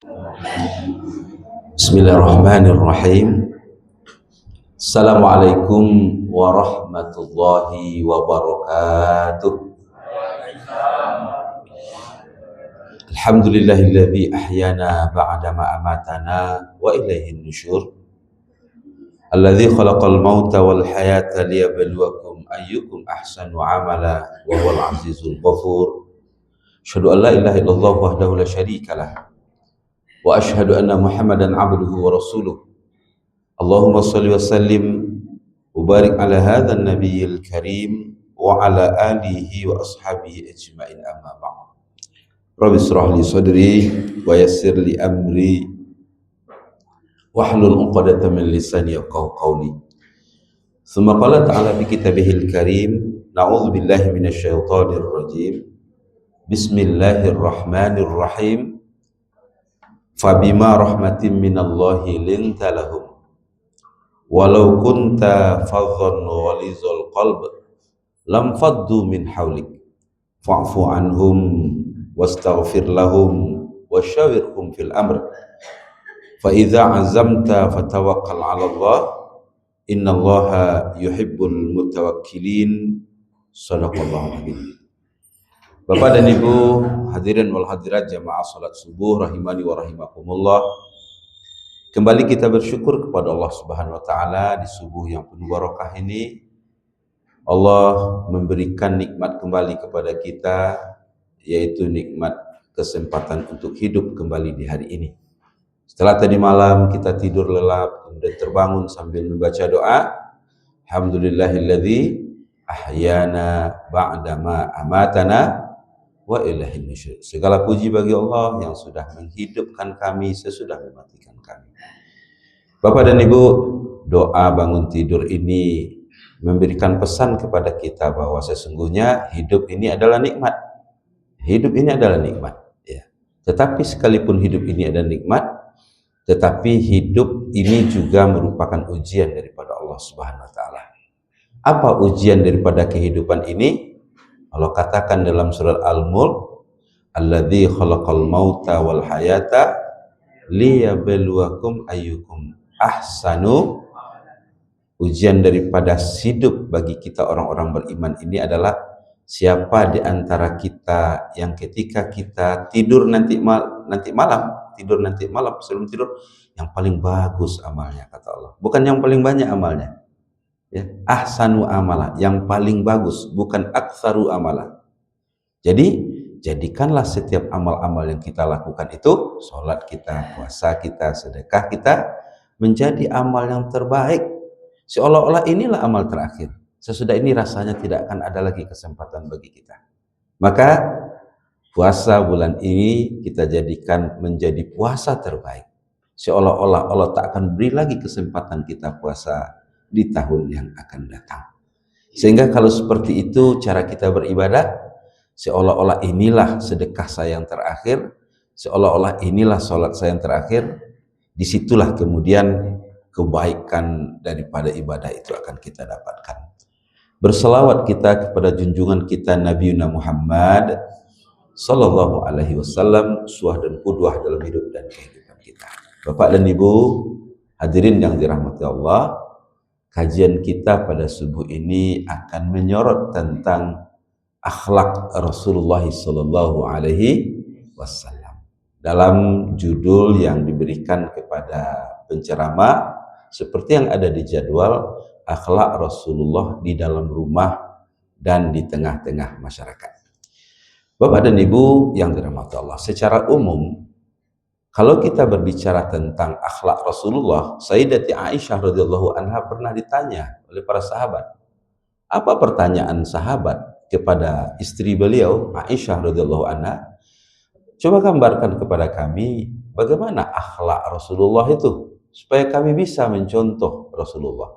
Bismillahirrahmanirrahim. Assalamualaikum warahmatullahi wabarakatuh. Alhamdulillahilladzi ahyana ba'dama amatana wa ilaihin nusyur. Alladzi khalaqal mauta wal hayata liyabluwakum ayyukum ahsanu amala wa huwal azizul ghafur. Asyhadu an la ilaha illallah wahdahu la syarikalah wa asyhadu anna Muhammadan abduhu wa rasuluh. Allahumma salli wa sallim wa barik ala hadzal nabiyil karim wa ala alihi wa ashabihi ajmain, amma ba'd. Rabbi shrah li sadri wa yassir li amri wahlul 'uqdatam min lisani yafqahu qawli. Tsumma qala ta'ala fi kitabihil karim, na'udzu billahi minasy syaithanir rajim. Bismillahirrahmanirrahim. Fabima rahmatin minallahi linta lahum walau kunta fadhan ghalizal qalb lam faddu min hawlik fa'fu anhum wastaghfir lahum wasyawirhum fil amr fa idza azamta fatawakkal 'ala Allah innallaha yuhibbul mutawakkilin. Shadaqallahu adzim. Bapak dan Ibu hadirin wal hadirat jamaah salat subuh rahimani wa rahimakumullah. Kembali kita bersyukur kepada Allah Subhanahu wa taala di subuh yang penuh barakah ini. Allah memberikan nikmat kembali kepada kita, yaitu nikmat kesempatan untuk hidup kembali di hari ini. Setelah tadi malam kita tidur lelap, kemudian terbangun sambil membaca doa, alhamdulillahilladzi ahyana ba'dama amatana wa ilaihin nusyur. Segala puji bagi Allah yang sudah menghidupkan kami sesudah mematikan kami. Bapak dan Ibu, doa bangun tidur ini memberikan pesan kepada kita bahwa sesungguhnya hidup ini adalah nikmat. Hidup ini adalah nikmat, ya. Tetapi sekalipun hidup ini adalah nikmat, tetapi hidup ini juga merupakan ujian daripada Allah Subhanahu wa taala. Apa ujian daripada kehidupan ini? Allah katakan dalam surat Al-Mulk, alladzi khalaqal mauta wal hayata liyabluwakum ayyukum ahsanu. Ujian daripada hidup bagi kita orang-orang beriman ini adalah siapa di antara kita yang ketika kita tidur nanti malam sebelum tidur yang paling bagus amalnya, kata Allah. Bukan yang paling banyak amalnya. Ya, ahsanu amala, yang paling bagus, bukan aktsaru amala. Jadi jadikanlah setiap amal-amal yang kita lakukan itu, sholat kita, puasa kita, sedekah kita, menjadi amal yang terbaik. Seolah-olah inilah amal terakhir. Sesudah ini rasanya tidak akan ada lagi kesempatan bagi kita. Maka puasa bulan ini kita jadikan menjadi puasa terbaik. Seolah-olah Allah tak akan beri lagi kesempatan kita puasa di tahun yang akan datang. Sehingga kalau seperti itu cara kita beribadah, seolah-olah inilah sedekah saya yang terakhir, seolah-olah inilah sholat saya yang terakhir. Disitulah kemudian kebaikan daripada ibadah itu akan kita dapatkan. Berselawat kita kepada junjungan kita Nabi Muhammad sallallahu alaihi wasallam, uswah dan qudwah dalam hidup dan kehidupan kita. Bapak dan Ibu hadirin yang dirahmati Allah, kajian kita pada subuh ini akan menyorot tentang akhlak Rasulullah sallallahu alaihi wasallam. Dalam judul yang diberikan kepada penceramah seperti yang ada di jadwal, akhlak Rasulullah di dalam rumah dan di tengah-tengah masyarakat. Bapak dan Ibu yang dirahmati Allah, secara umum kalau kita berbicara tentang akhlak Rasulullah, Sayyidati Aisyah radhiyallahu anha pernah ditanya oleh para sahabat. Apa pertanyaan sahabat kepada istri beliau, Aisyah radhiyallahu anha? Coba gambarkan kepada kami bagaimana akhlak Rasulullah itu, supaya kami bisa mencontoh Rasulullah.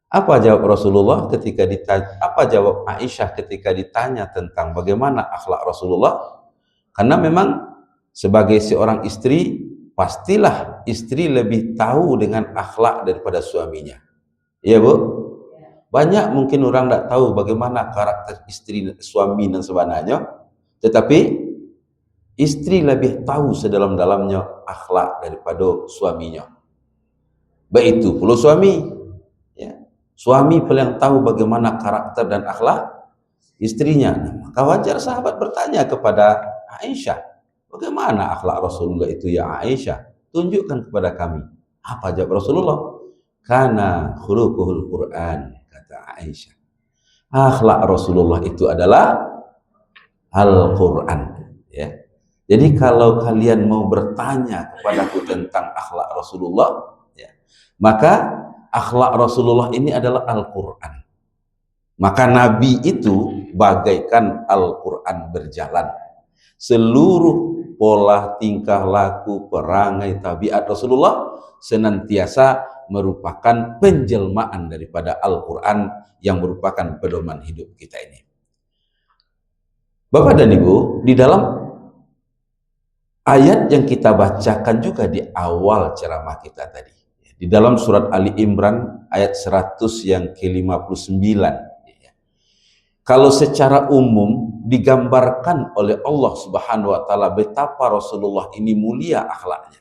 Apa jawab Rasulullah ketika ditanya? Apa jawab Aisyah ketika ditanya tentang bagaimana akhlak Rasulullah? Karena memang sebagai seorang istri, pastilah istri lebih tahu dengan akhlak daripada suaminya. Iya Bu? Banyak mungkin orang tidak tahu bagaimana karakter istri, suami dan sebagainya. Tetapi Istri lebih tahu sedalam-dalamnya akhlak daripada suaminya. Baik itu pula suami. Ya. Suami paling tahu bagaimana karakter dan akhlak istrinya. Nah, maka wajar sahabat bertanya kepada Aisyah, bagaimana akhlak Rasulullah itu ya Aisyah? Tunjukkan kepada kami. Apa jawab Rasulullah? Kana khuluquhul Quran, kata Aisyah. Akhlak Rasulullah itu adalah Al-Quran. Ya. Jadi kalau kalian mau bertanya kepadaku tentang akhlak Rasulullah, ya, maka akhlak Rasulullah ini adalah Al-Quran. Maka Nabi itu bagaikan Al-Quran berjalan. Seluruh pola tingkah laku, perangai, tabiat Rasulullah senantiasa merupakan penjelmaan daripada Al-Quran yang merupakan pedoman hidup kita ini. Bapak dan Ibu, di dalam ayat yang kita bacakan juga di awal ceramah kita tadi, di dalam surat Ali Imran ayat 100 yang ke-59, kalau secara umum digambarkan oleh Allah Subhanahu wa taala betapa Rasulullah ini mulia akhlaknya,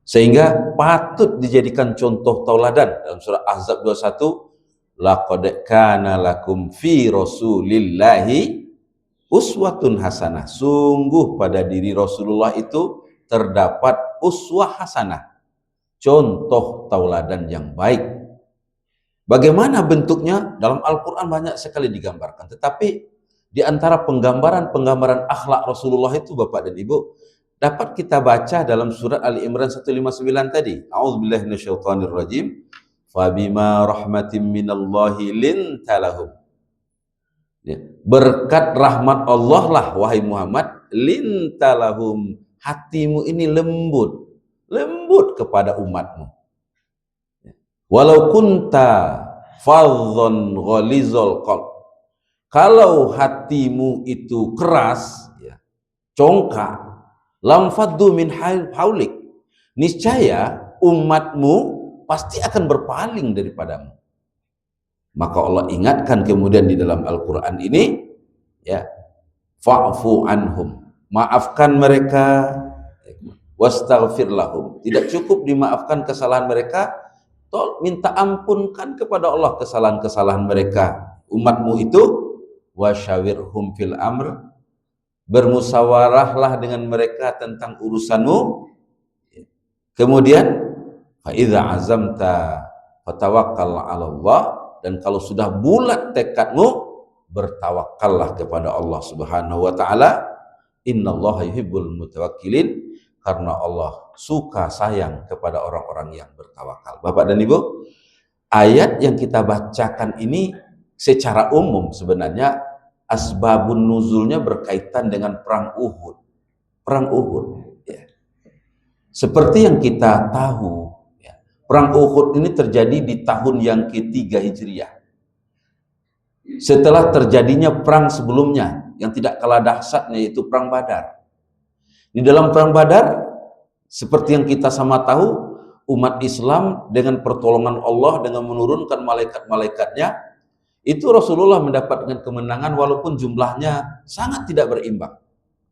sehingga patut dijadikan contoh tauladan. Dalam surah Ahzab 21, laqad kana lakum fi rasulillahi uswatun hasanah. Sungguh pada diri Rasulullah itu terdapat uswah hasanah, contoh tauladan yang baik. Bagaimana bentuknya? Dalam Al-Quran banyak sekali digambarkan, tetapi di antara penggambaran akhlak Rasulullah itu Bapak dan Ibu dapat kita baca dalam surat Ali Imran 159 tadi. A'udzubillahi minasyaitonirrajim. Fabima rahmatin minallahi lintalahum. Ya. Berkat rahmat Allah lah wahai Muhammad, lintalahum, hatimu ini lembut kepada umatmu. Walau kunta fadhon ghalizal qalb, kalau hatimu itu keras, ya, congkak, lam faddu min haulik, niscaya umatmu pasti akan berpaling daripadamu. Maka Allah ingatkan kemudian di dalam Al-Quran ini, ya, fa'fu anhum, maafkan mereka, wastaghfir lahum. Tidak cukup dimaafkan kesalahan mereka, minta ampunkan kepada Allah kesalahan-kesalahan mereka, umatmu itu. Wasyawirhum fil amr, bermusyawarahlah dengan mereka tentang urusanmu. Kemudian fa idza azamta fatawakkal 'ala Allah, dan kalau sudah bulat tekadmu, bertawakallah kepada Allah Subhanahu wa taala. Innallaha yuhibbul mutawakkilin, karena Allah suka sayang kepada orang-orang yang bertawakal. Bapak dan Ibu, ayat yang kita bacakan ini secara umum sebenarnya asbabun nuzulnya berkaitan dengan perang Uhud. Perang Uhud, ya. Seperti yang kita tahu, ya, perang Uhud ini terjadi di tahun yang ketiga Hijriah. Setelah terjadinya perang sebelumnya yang tidak kalah dahsyatnya, yaitu perang Badar. Di dalam perang Badar, seperti yang kita sama tahu, umat Islam dengan pertolongan Allah, dengan menurunkan malaikat-malaikatnya, itu Rasulullah mendapatkan kemenangan walaupun jumlahnya sangat tidak berimbang.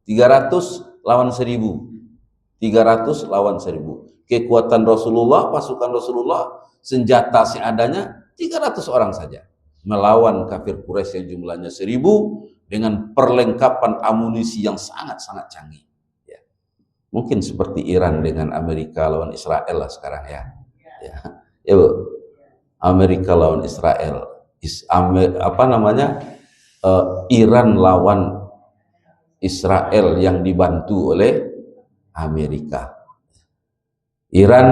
300 lawan 1000. 300 lawan 1000. Kekuatan Rasulullah, pasukan Rasulullah, senjata seadanya 300 orang saja, melawan kafir Quraisy yang jumlahnya 1000 dengan perlengkapan amunisi yang sangat-sangat canggih. Mungkin seperti Iran dengan Amerika lawan Israel lah sekarang, ya. Ya, Bu. Amerika lawan Israel, Iran lawan Israel yang dibantu oleh Amerika. Iran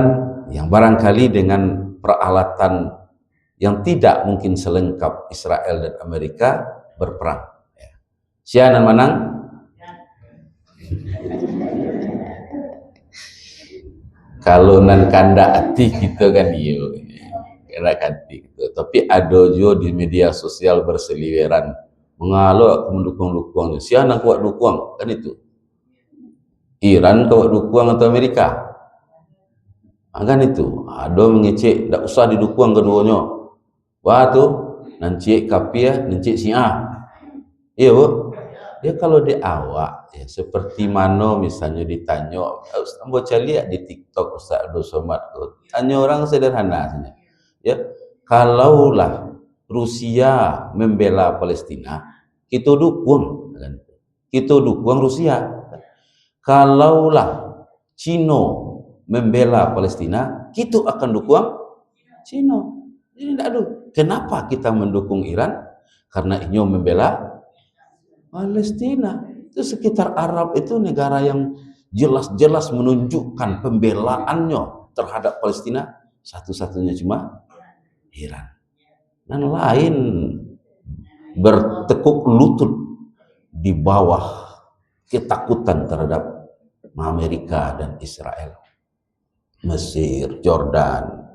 yang barangkali dengan peralatan yang tidak mungkin selengkap Israel dan Amerika berperang. Siapa yang menang? Kalau nan kanda hati kita kan iyo, kena hati gitu. Tapi ada juga di media sosial berseliweran mengalu mendukung-dukung. Siapa nak kuat dukung kan itu? Iran kuat dukung atau Amerika? Kan itu. Ada mengecek, tak usah didukung keduanya. Wah tu, nanti kapia, nanti Syiah. Iya, Bu. Ya kalau di awak ya, seperti mana misalnya ditanya, Ustaz baca lihat di TikTok Ustaz Abdul Somad, tanya orang sederhana saja, ya, kalaulah Rusia membela Palestina, kita dukung, kan? Kita dukung Rusia. Kalaulah Cina membela Palestina, kita akan dukung Cina. Jadi tidak ada. Kenapa kita mendukung Iran? Karena ini membela Palestina. Itu sekitar Arab itu negara yang jelas-jelas menunjukkan pembelaannya terhadap Palestina, satu-satunya cuma Iran. Dan lain bertekuk lutut di bawah ketakutan terhadap Amerika dan Israel. Mesir, Jordan,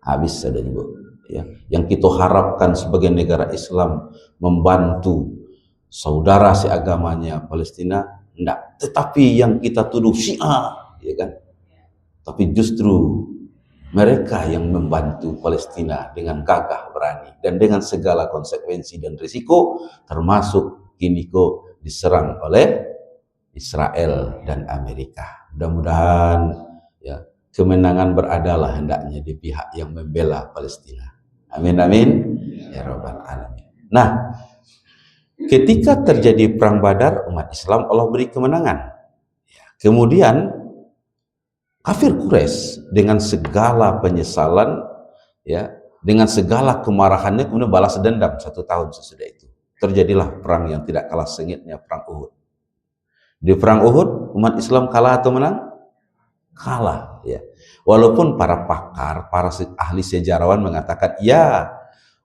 habis saja juga. Ya. Yang kita harapkan sebagai negara Islam membantu saudara seagamanya Palestina, enggak. Tetapi yang kita tuduh Syiah, ya kan? Tapi justru mereka yang membantu Palestina dengan gagah berani dan dengan segala konsekuensi dan risiko, termasuk kini kok diserang oleh Israel dan Amerika. Mudah-mudahan ya kemenangan beradalah hendaknya di pihak yang membela Palestina. Amin amin ya rabbal alamin. Nah, ketika terjadi perang Badar, umat Islam Allah beri kemenangan. Ya, kemudian kafir Quraisy dengan segala penyesalan, ya, dengan segala kemarahannya kemudian balas dendam 1 tahun sesudah itu. Terjadilah perang yang tidak kalah sengitnya, perang Uhud. Di perang Uhud umat Islam kalah atau menang? Kalah, ya. Walaupun para pakar, para ahli sejarawan mengatakan, ya,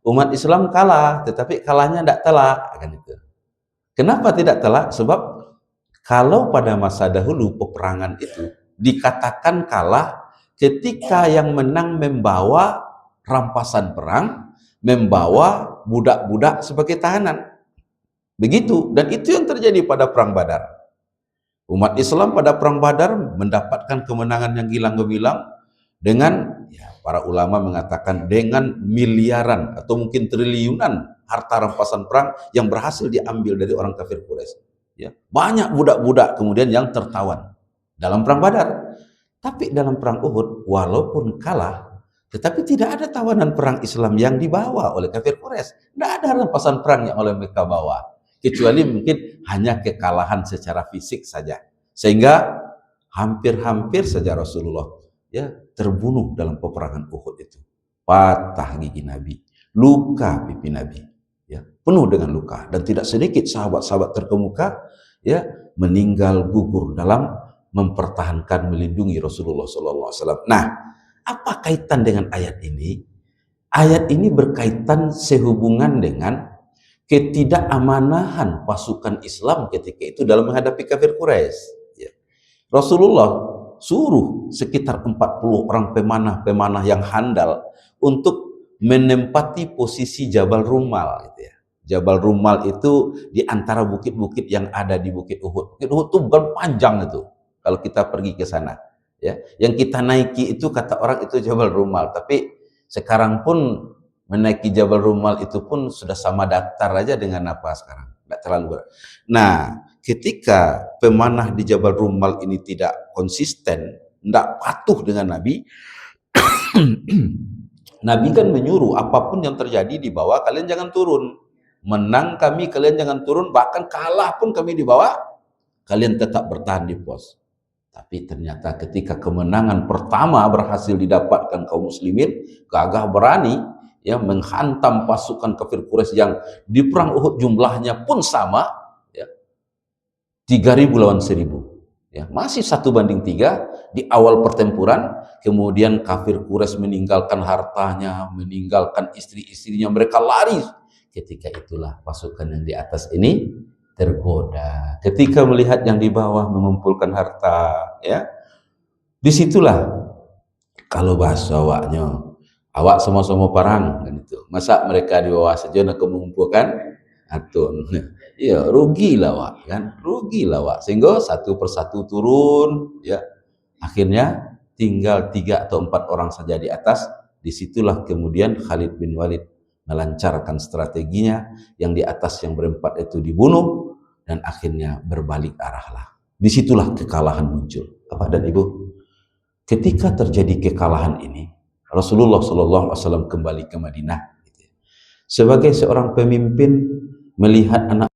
umat Islam kalah, tetapi kalahnya tidak telak, kan itu. Kenapa tidak telak? Sebab kalau pada masa dahulu peperangan itu dikatakan kalah ketika yang menang membawa rampasan perang, membawa budak-budak sebagai tahanan. Begitu, dan itu yang terjadi pada perang Badar. Umat Islam pada perang Badar mendapatkan kemenangan yang gilang gemilang dengan, ya, para ulama mengatakan dengan miliaran atau mungkin triliunan harta rampasan perang yang berhasil diambil dari orang kafir Quraisy. Ya, banyak budak-budak kemudian yang tertawan dalam perang Badar. Tapi dalam perang Uhud walaupun kalah, tetapi tidak ada tawanan perang Islam yang dibawa oleh kafir Quraisy. Tidak ada rampasan perang yang oleh mereka bawa. Kecuali mungkin hanya kekalahan secara fisik saja, sehingga hampir-hampir saja Rasulullah ya terbunuh dalam peperangan Uhud itu. Patah gigi Nabi, luka pipi Nabi, ya penuh dengan luka, dan tidak sedikit sahabat-sahabat terkemuka ya meninggal gugur dalam mempertahankan melindungi Rasulullah SAW. Nah, apa kaitan dengan ayat ini? Ayat ini berkaitan sehubungan dengan ketidakamanan pasukan Islam ketika itu dalam menghadapi kafir Quraisy. Ya. Rasulullah suruh sekitar 40 orang pemanah-pemanah yang handal untuk menempati posisi Jabal Rumal. Gitu ya. Jabal Rumal itu di antara bukit-bukit yang ada di Bukit Uhud. Bukit Uhud itu bukan panjang itu kalau kita pergi ke sana. Ya. Yang kita naiki itu kata orang itu Jabal Rumal, tapi sekarang pun menaiki Jabal Rumal itu pun sudah sama datar aja dengan apa sekarang, tidak terlalu berat. Nah, ketika pemanah di Jabal Rumal ini tidak konsisten, tidak patuh dengan Nabi, Nabi kan menyuruh apapun yang terjadi di bawah kalian jangan turun. Menang kami kalian jangan turun, bahkan kalah pun kami di bawah kalian tetap bertahan di pos. Tapi ternyata ketika kemenangan pertama berhasil didapatkan kaum muslimin, gagah berani ya menghantam pasukan kafir Quraisy yang di perang Uhud jumlahnya pun sama ya 3.000 lawan 1.000 ya masih 1:3 di awal pertempuran. Kemudian kafir Quraisy meninggalkan hartanya, meninggalkan istri-istrinya, mereka lari. Ketika itulah pasukan yang di atas ini tergoda ketika melihat yang di bawah mengumpulkan harta ya. Disitulah kalau bahasa awaknya, awak sama-sama perang kan itu. Masa mereka di bawah saja nak mengumpulkan atun. Ya, rugilah awak kan, rugilah awak. Sehingga satu persatu turun ya. Akhirnya tinggal 3 atau 4 orang saja di atas. Disitulah kemudian Khalid bin Walid melancarkan strateginya, yang di atas yang berempat itu dibunuh dan akhirnya berbalik arahlah. Disitulah kekalahan muncul. Bapak dan Ibu, ketika terjadi kekalahan ini, Rasulullah SAW kembali ke Madinah. Sebagai seorang pemimpin, melihat anak